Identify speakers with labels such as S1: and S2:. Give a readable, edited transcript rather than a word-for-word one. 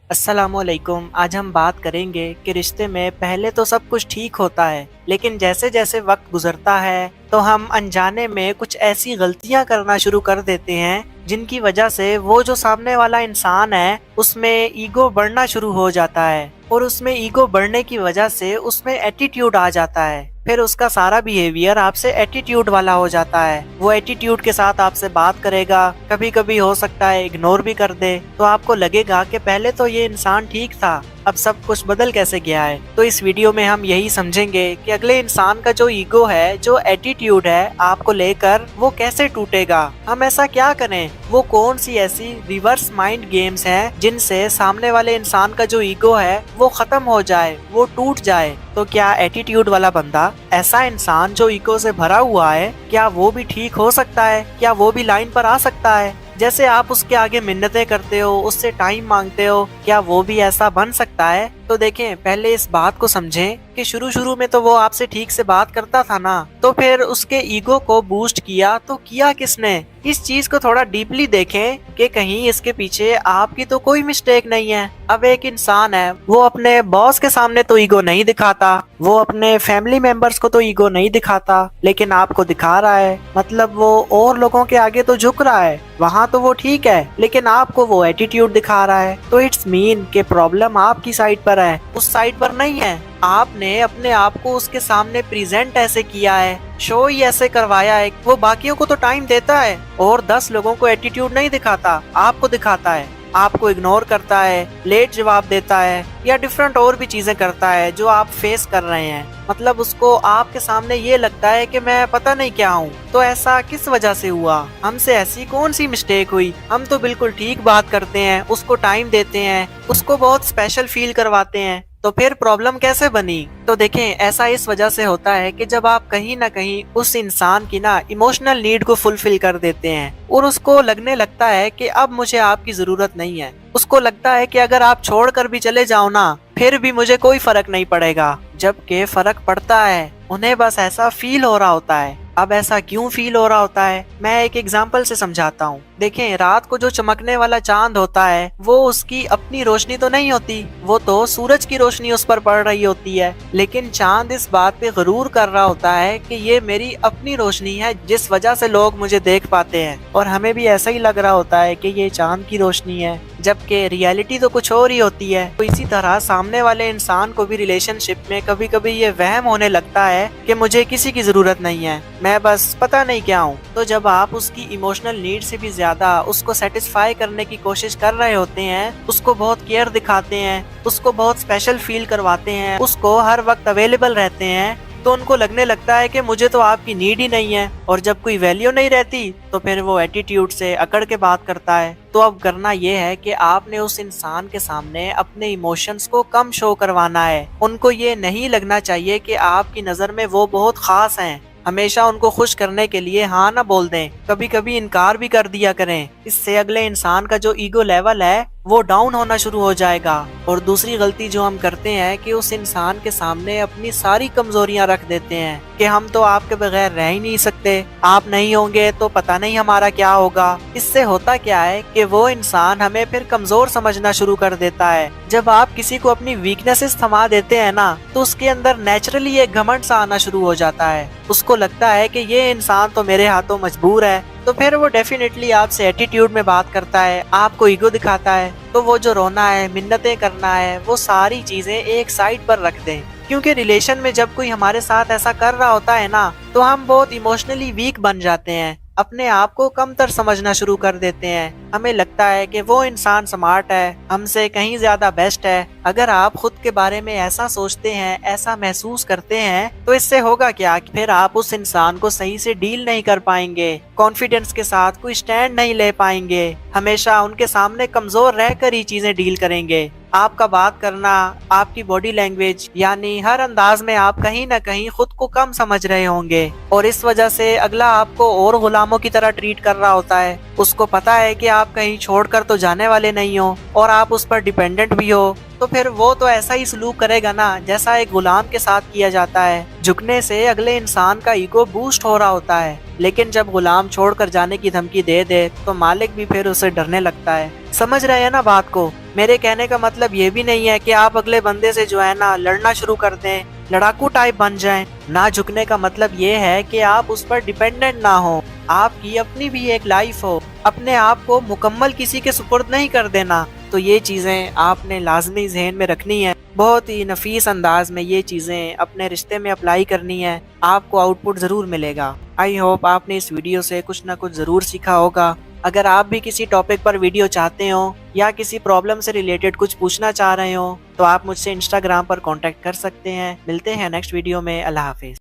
S1: अस्सलाम वालेकुम। आज हम बात करेंगे कि रिश्ते में पहले तो सब कुछ ठीक होता है, लेकिन जैसे जैसे वक्त गुजरता है तो हम अनजाने में कुछ ऐसी गलतियां करना शुरू कर देते हैं जिनकी वजह से वो जो सामने वाला इंसान है उसमें ईगो बढ़ना शुरू हो जाता है, और उसमें ईगो बढ़ने की वजह से उसमें एटीट्यूड आ जाता है। फिर उसका सारा बिहेवियर आपसे एटीट्यूड वाला हो जाता है। वो एटीट्यूड के साथ आपसे बात करेगा, कभी कभी हो सकता है इग्नोर भी कर दे, तो आपको लगेगा कि पहले तो ये इंसान ठीक था, अब सब कुछ बदल कैसे गया है। तो इस वीडियो में हम यही समझेंगे कि अगले इंसान का जो ईगो है, जो एटीट्यूड है आपको लेकर, वो कैसे टूटेगा, हम ऐसा क्या करें, वो कौन सी ऐसी रिवर्स माइंड गेम्स हैं जिनसे सामने वाले इंसान का जो ईगो है वो खत्म हो जाए, वो टूट जाए। तो क्या एटीट्यूड वाला बंदा, ऐसा इंसान जो ईगो से भरा हुआ है, क्या वो भी ठीक हो सकता है? क्या वो भी लाइन पर आ सकता है? जैसे आप उसके आगे मिन्नतें करते हो, उससे टाइम मांगते हो, क्या वो भी ऐसा बन सकता है? तो देखें, पहले इस बात को समझें कि शुरू शुरू में तो वो आपसे ठीक से बात करता था ना, तो फिर उसके ईगो को बूस्ट किया तो किया किसने? इस चीज को थोड़ा डीपली देखें कि कहीं इसके पीछे आपकी तो कोई मिस्टेक नहीं है। अब एक इंसान है, वो अपने बॉस के सामने तो ईगो नहीं दिखाता, वो अपने फैमिली मेंबर्स को तो ईगो नहीं दिखाता, लेकिन आपको दिखा रहा है। मतलब वो और लोगों के आगे तो झुक रहा है, वहाँ तो वो ठीक है, लेकिन आपको वो एटीट्यूड दिखा रहा है। तो इट्स मीन के प्रॉब्लम आपकी साइड पर है, उस साइड पर नहीं है। आपने अपने आप को उसके सामने प्रेजेंट ऐसे किया है, शो ही ऐसे करवाया है। वो बाकियों को तो टाइम देता है और 10 लोगों को एटीट्यूड नहीं दिखाता, आपको दिखाता है। आपको इग्नोर करता है, लेट जवाब देता है, या डिफरेंट और भी चीजें करता है जो आप फेस कर रहे हैं। मतलब उसको आपके सामने ये लगता है कि मैं पता नहीं क्या हूँ। तो ऐसा किस वजह से हुआ? हमसे ऐसी कौन सी मिस्टेक हुई? हम तो बिल्कुल ठीक बात करते हैं, उसको टाइम देते हैं, उसको बहुत स्पेशल फील करवाते हैं, तो फिर प्रॉब्लम कैसे बनी? तो देखें, ऐसा इस वजह से होता है कि जब आप कहीं ना कहीं उस इंसान की ना इमोशनल नीड को फुलफिल कर देते हैं और उसको लगने लगता है कि अब मुझे आपकी जरूरत नहीं है। उसको लगता है कि अगर आप छोड़कर भी चले जाओ ना, फिर भी मुझे कोई फर्क नहीं पड़ेगा, जबकि फर्क पड़ता है। उन्हें बस ऐसा फील हो रहा होता है। अब ऐसा क्यों फील हो रहा होता है, मैं एक एग्जांपल से समझाता हूँ। देखें, रात को जो चमकने वाला चांद होता है वो उसकी अपनी रोशनी तो नहीं होती, वो तो सूरज की रोशनी उस पर पड़ रही होती है। लेकिन चांद इस बात पे गरूर कर रहा होता है कि ये मेरी अपनी रोशनी है, जिस वजह से लोग मुझे देख पाते हैं, और हमें भी ऐसा ही लग रहा होता है कि ये चांद की रोशनी है, जबकि रियलिटी तो कुछ और ही होती है। तो इसी तरह सामने वाले इंसान को भी रिलेशनशिप में कभी कभी ये वहम होने लगता है कि मुझे किसी की जरूरत नहीं है, मैं बस पता नहीं क्या हूँ। तो जब आप उसकी इमोशनल नीड से भी ज्यादा उसको सेटिस्फाई करने की कोशिश कर रहे होते हैं, उसको बहुत केयर दिखाते हैं, उसको बहुत स्पेशल फील करवाते हैं, उसको हर वक्त अवेलेबल रहते हैं, तो उनको लगने लगता है कि मुझे तो आपकी नीड ही नहीं है। और जब कोई वैल्यू नहीं रहती तो फिर वो एटीट्यूड से अकड़ के बात करता है। तो अब करना ये है कि आपने उस इंसान के सामने अपने इमोशंस को कम शो करवाना है। उनको ये नहीं लगना चाहिए कि आपकी नज़र में वो बहुत खास हैं। हमेशा उनको खुश करने के लिए हाँ ना बोल दें, कभी कभी इनकार भी कर दिया करें। इससे अगले इंसान का जो ईगो लेवल है वो डाउन होना शुरू हो जाएगा। और दूसरी गलती जो हम करते हैं कि उस इंसान के सामने अपनी सारी कमजोरियां रख देते हैं कि हम तो आपके बगैर रह ही नहीं सकते, आप नहीं होंगे तो पता नहीं हमारा क्या होगा। इससे होता क्या है कि वो इंसान हमें फिर कमजोर समझना शुरू कर देता है। जब आप किसी को अपनी वीकनेसेस थमा देते हैं ना, तो उसके अंदर नेचुरली एक घमंड सा आना शुरू हो जाता है। उसको लगता है कि ये इंसान तो मेरे हाथों मजबूर है, तो फिर वो डेफिनेटली आपसे एटीट्यूड में बात करता है, आपको ईगो दिखाता है। तो वो जो रोना है, मिन्नतें करना है, वो सारी चीजें एक साइड पर रख दें। क्योंकि रिलेशन में जब कोई हमारे साथ ऐसा कर रहा होता है ना, तो हम बहुत इमोशनली वीक बन जाते हैं, अपने आप को कमतर समझना शुरू कर देते हैं। हमें लगता है कि वो इंसान स्मार्ट है, हमसे कहीं ज्यादा बेस्ट है। अगर आप खुद के बारे में ऐसा सोचते हैं, ऐसा महसूस करते हैं, तो इससे होगा क्या, फिर आप उस इंसान को सही से डील नहीं कर पाएंगे, कॉन्फिडेंस के साथ कोई स्टैंड नहीं ले पाएंगे, हमेशा उनके सामने कमजोर रहकर ही चीजें डील करेंगे। आपका बात करना, आपकी बॉडी लैंग्वेज, यानी हर अंदाज में आप कहीं ना कहीं खुद को कम समझ रहे होंगे, और इस वजह से अगला आपको और गुलामों की तरह ट्रीट कर रहा होता है। उसको पता है कि आप कहीं छोड़कर तो जाने वाले नहीं हो और आप उस पर डिपेंडेंट भी हो, तो फिर वो तो ऐसा ही सलूक करेगा ना जैसा एक गुलाम के साथ किया जाता है। झुकने से अगले इंसान का ईगो बूस्ट हो रहा होता है। लेकिन जब गुलाम छोड़कर जाने की धमकी दे दे तो मालिक भी फिर उसे डरने लगता है। समझ रहे हैं ना बात को? मेरे कहने का मतलब ये भी नहीं है कि आप अगले बंदे से जो है ना लड़ना शुरू कर दें, लड़ाकू टाइप बन जाएं। ना झुकने का मतलब ये है कि आप उस पर डिपेंडेंट ना हो, आपकी अपनी भी एक लाइफ हो, अपने आप को मुकम्मल किसी के सुपुर्द नहीं कर देना। तो ये चीजें आपने लाजमी ज़हन में रखनी है, बहुत ही नफीस अंदाज में ये चीजें अपने रिश्ते में अप्लाई करनी है, आपको आउटपुट जरूर मिलेगा। आई होप आपने इस वीडियो से कुछ ना कुछ जरूर सीखा होगा। अगर आप भी किसी टॉपिक पर वीडियो चाहते हो या किसी प्रॉब्लम से रिलेटेड कुछ पूछना चाह रहे हो तो आप मुझसे इंस्टाग्राम पर कांटेक्ट कर सकते हैं। मिलते हैं नेक्स्ट वीडियो में। अल्लाह हाफिज।